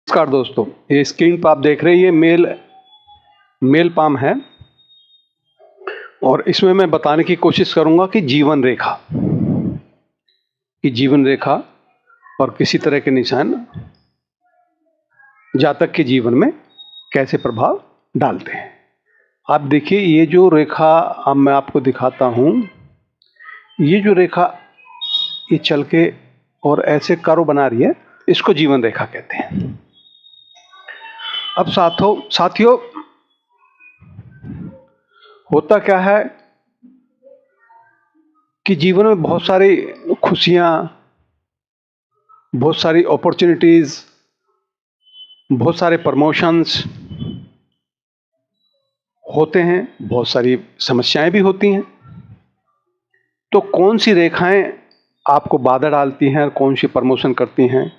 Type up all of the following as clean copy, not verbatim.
नमस्कार दोस्तों, ये स्क्रीन पर आप देख रहे हैं, ये मेल पाम है और इसमें मैं बताने की कोशिश करूंगा कि जीवन रेखा और किसी तरह के निशान जातक के जीवन में कैसे प्रभाव डालते हैं। आप देखिए, ये जो रेखा अब मैं आपको दिखाता हूँ, ये जो रेखा ये चल के और ऐसे कर्व बना रही है, इसको जीवन रेखा कहते हैं। अब साथियों होता क्या है कि जीवन में बहुत सारी खुशियाँ, बहुत सारी अपॉर्चुनिटीज़, बहुत सारे प्रमोशंस होते हैं, बहुत सारी समस्याएं भी होती हैं। तो कौन सी रेखाएं आपको बाधा डालती हैं और कौन सी प्रमोशन करती हैं,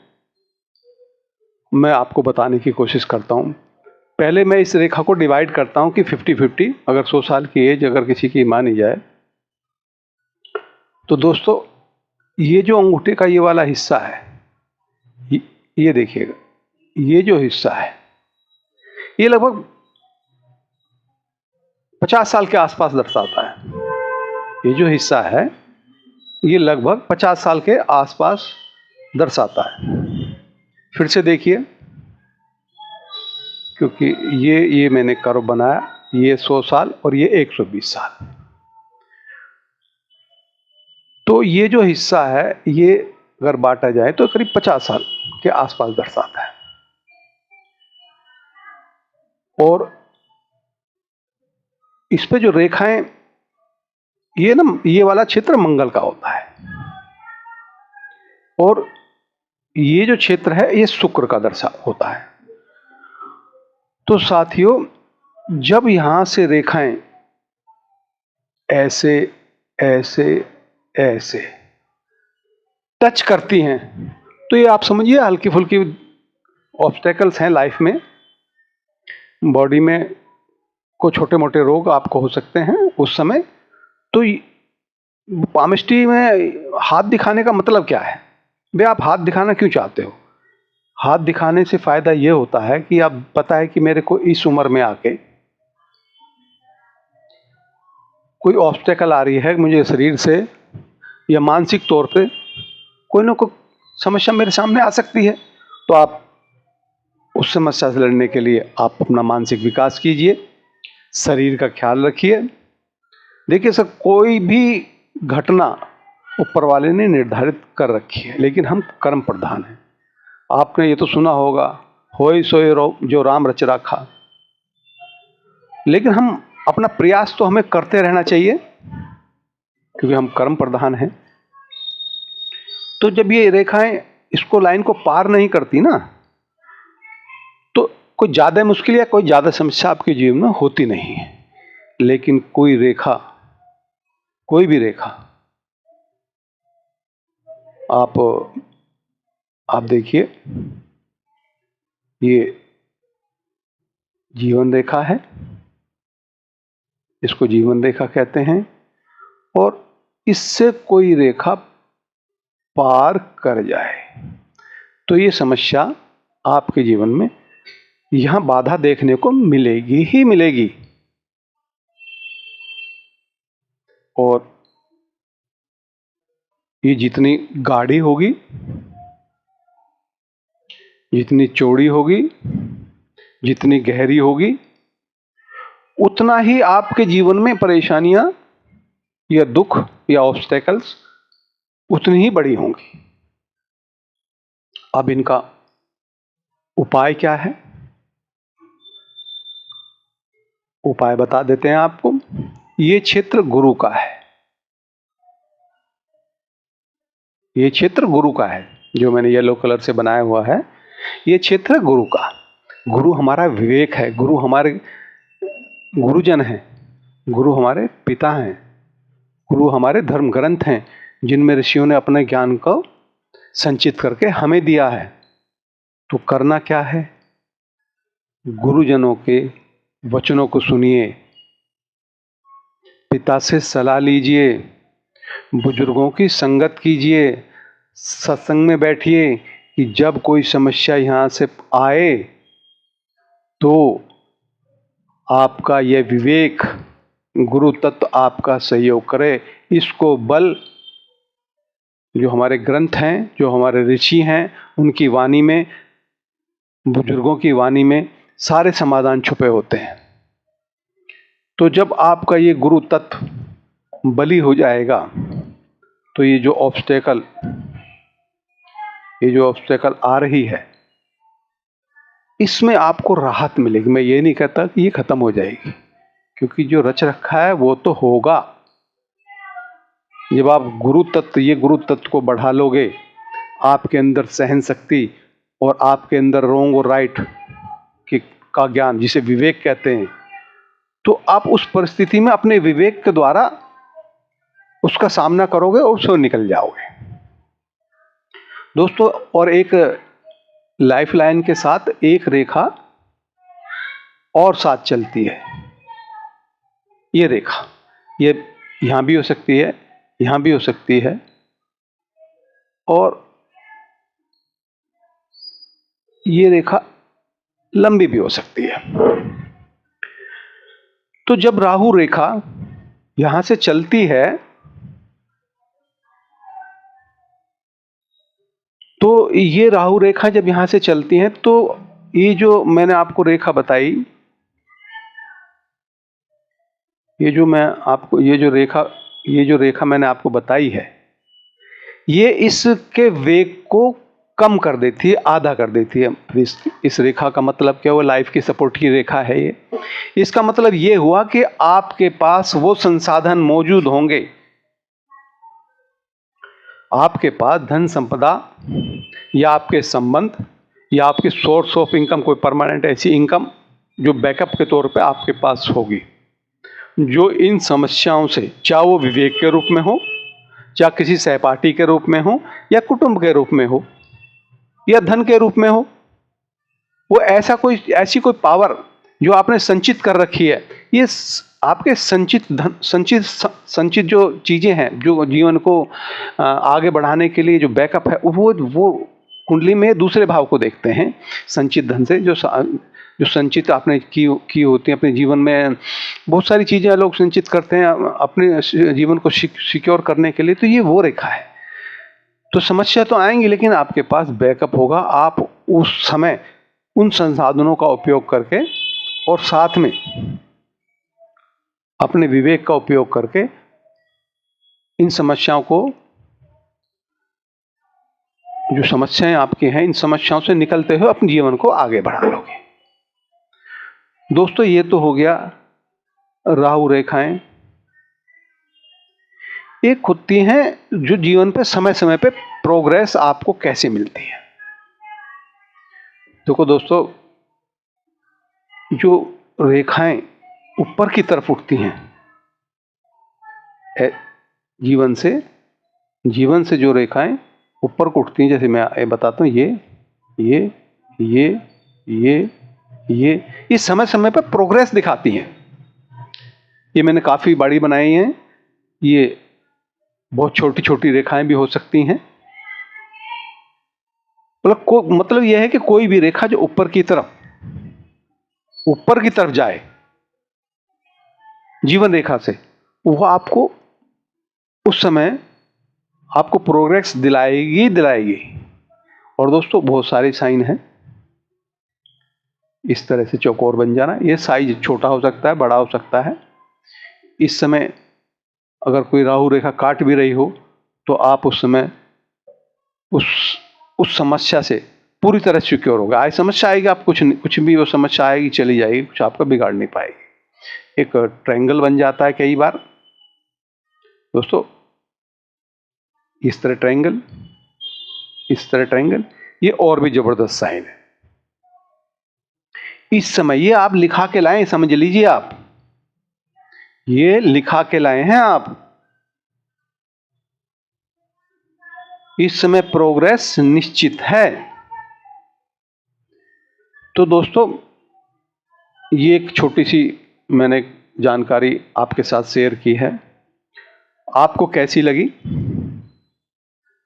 मैं आपको बताने की कोशिश करता हूं। पहले मैं इस रेखा को डिवाइड करता हूं कि 50-50, अगर 100 साल की एज अगर किसी की मानी जाए तो दोस्तों, ये जो अंगूठे का ये वाला हिस्सा है, ये देखिएगा, ये जो हिस्सा है ये लगभग 50 साल के आसपास दर्शाता है। ये जो हिस्सा है ये लगभग 50 साल के आसपास दर्शाता है। फिर से देखिए, क्योंकि ये मैंने कर्व बनाया, ये 100 साल और ये 120 साल। तो ये जो हिस्सा है ये अगर बांटा जाए तो करीब 50 साल के आसपास दर्शाता है। और इस पे जो रेखाएं, ये वाला क्षेत्र मंगल का होता है और ये जो क्षेत्र है ये शुक्र का दर्शा होता है। तो साथियों, जब यहां से रेखाएं ऐसे ऐसे ऐसे टच करती हैं तो ये आप समझिए हल्की फुल्की ऑब्स्टेकल्स हैं लाइफ में, बॉडी में को छोटे मोटे रोग आपको हो सकते हैं उस समय। तो पामिस्ट्री में हाथ दिखाने का मतलब क्या है? भाई, आप हाथ दिखाना क्यों चाहते हो? हाथ दिखाने से फायदा ये होता है कि आप पता है कि मेरे को इस उम्र में आके कोई ऑब्स्टेकल आ रही है, मुझे शरीर से या मानसिक तौर पे कोई ना कोई समस्या मेरे सामने आ सकती है। तो आप उस समस्या से लड़ने के लिए आप अपना मानसिक विकास कीजिए, शरीर का ख्याल रखिए। देखिए सर, कोई भी घटना ऊपर वाले ने निर्धारित कर रखी है, लेकिन हम कर्म प्रधान हैं। आपने ये तो सुना होगा, होय सोय जो राम रच राखा। लेकिन हम अपना प्रयास तो हमें करते रहना चाहिए, क्योंकि हम कर्म प्रधान हैं। तो जब ये रेखाएं इसको लाइन को पार नहीं करती ना, तो कोई ज़्यादा मुश्किल या कोई ज़्यादा समस्या आपके जीवन में होती नहीं है। लेकिन कोई भी रेखा आप देखिए, ये जीवन रेखा है, इसको जीवन रेखा कहते हैं। और इससे कोई रेखा पार कर जाए तो ये समस्या आपके जीवन में यहां बाधा देखने को मिलेगी ही मिलेगी। और ये जितनी गाढ़ी होगी, जितनी चौड़ी होगी, जितनी गहरी होगी, उतना ही आपके जीवन में परेशानियां या दुख या ऑब्स्टेकल्स उतनी ही बड़ी होंगी। अब इनका उपाय क्या है? उपाय बता देते हैं आपको। ये क्षेत्र गुरु का है, ये क्षेत्र गुरु का है, जो मैंने येलो कलर से बनाया हुआ है। ये क्षेत्र है गुरु का। गुरु हमारा विवेक है, गुरु हमारे गुरुजन हैं, गुरु हमारे पिता हैं, गुरु हमारे धर्म ग्रंथ हैं, जिनमें ऋषियों ने अपने ज्ञान को संचित करके हमें दिया है। तो करना क्या है? गुरुजनों के वचनों को सुनिए, पिता से सलाह लीजिए, बुजुर्गों की संगत कीजिए, सत्संग में बैठिए। कि जब कोई समस्या यहाँ से आए तो आपका यह विवेक, गुरु तत्व आपका सहयोग करे। इसको बल जो हमारे ग्रंथ हैं, जो हमारे ऋषि हैं, उनकी वाणी में, बुजुर्गों की वाणी में सारे समाधान छुपे होते हैं। तो जब आपका ये गुरु तत्व बली हो जाएगा तो ये जो ऑब्स्टेकल आ रही है, इसमें आपको राहत मिलेगी। मैं ये नहीं कहता कि ये खत्म हो जाएगी, क्योंकि जो रच रखा है वो तो होगा। जब आप गुरु तत्व को बढ़ा लोगे, आपके अंदर सहन शक्ति और आपके अंदर रोंग और राइट का ज्ञान, जिसे विवेक कहते हैं, तो आप उस परिस्थिति में अपने विवेक के द्वारा उसका सामना करोगे और उससे निकल जाओगे दोस्तों। और एक लाइफ लाइन के साथ एक रेखा और साथ चलती है। ये रेखा, ये यहां भी हो सकती है, यहां भी हो सकती है, और ये रेखा लंबी भी हो सकती है। तो जब राहु रेखा यहां से चलती है तो ये राहु रेखा जब यहां से चलती है तो ये जो मैंने आपको रेखा बताई, ये जो रेखा मैंने आपको बताई है, ये इसके वेग को कम कर देती है, आधा कर देती है। इस रेखा का मतलब क्या हुआ? लाइफ की सपोर्ट की रेखा है ये। इसका मतलब ये हुआ कि आपके पास वो संसाधन मौजूद होंगे, आपके पास धन संपदा या आपके संबंध या आपकी सोर्स ऑफ इनकम, कोई परमानेंट ऐसी इनकम जो बैकअप के तौर पे आपके पास होगी, जो इन समस्याओं से, चाहे वो विवेक के रूप में हो, चाहे किसी सहपाठी के रूप में हो, या कुटुंब के रूप में हो, या धन के रूप में हो, वो ऐसी कोई पावर जो आपने संचित कर रखी है, ये आपके संचित जो चीजें हैं, जो जीवन को आगे बढ़ाने के लिए जो बैकअप है, वो कुंडली में दूसरे भाव को देखते हैं। संचित धन से जो संचित आपने की होती है अपने जीवन में, बहुत सारी चीजें लोग संचित करते हैं अपने जीवन को सिक्योर करने के लिए, तो ये वो रेखा है। तो समस्या तो आएंगी, लेकिन आपके पास बैकअप होगा। आप उस समय उन संसाधनों का उपयोग करके और साथ में अपने विवेक का उपयोग करके इन समस्याओं को, जो समस्याएं आपकी हैं, इन समस्याओं से निकलते हुए अपने जीवन को आगे बढ़ा लोगे। दोस्तों, ये तो हो गया राहु रेखाएं। एक होती हैं जो जीवन पे समय समय पे प्रोग्रेस आपको कैसे मिलती है। देखो दोस्तों, जो रेखाएं ऊपर की तरफ उठती हैं जीवन से जो रेखाएं ऊपर को उठती हैं, जैसे मैं बताता हूँ, ये समय समय पर प्रोग्रेस दिखाती हैं। ये मैंने काफी बड़ी बनाई हैं। ये बहुत छोटी छोटी रेखाएं भी हो सकती हैं। मतलब यह है कि कोई भी रेखा जो ऊपर की तरफ जाए जीवन रेखा से, वह आपको उस समय आपको प्रोग्रेस दिलाएगी। और दोस्तों, बहुत सारे साइन हैं। इस तरह से चौकोर बन जाना, ये साइज छोटा हो सकता है, बड़ा हो सकता है। इस समय अगर कोई राहु रेखा काट भी रही हो तो आप उस समय उस समस्या से पूरी तरह सिक्योर होगा। आज समस्या आएगी, आप कुछ भी वो समस्या आएगी, चली जाएगी, कुछ आपका बिगाड़ नहीं पाएगी। एक ट्रायंगल बन जाता है कई बार दोस्तों, इस तरह ट्रायंगल, ये और भी जबरदस्त साइन है। इस समय ये आप लिखा के लाए, समझ लीजिए, आप ये लिखा के लाए हैं आप। इस समय प्रोग्रेस निश्चित है। तो दोस्तों, ये एक छोटी सी मैंने जानकारी आपके साथ शेयर की है। आपको कैसी लगी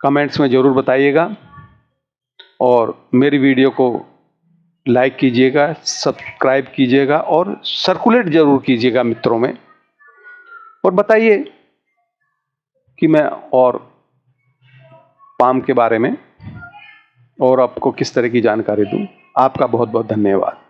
कमेंट्स में जरूर बताइएगा। और मेरी वीडियो को लाइक कीजिएगा, सब्सक्राइब कीजिएगा और सर्कुलेट ज़रूर कीजिएगा मित्रों में। और बताइए कि मैं और पाम के बारे में और आपको किस तरह की जानकारी दूं। आपका बहुत बहुत धन्यवाद।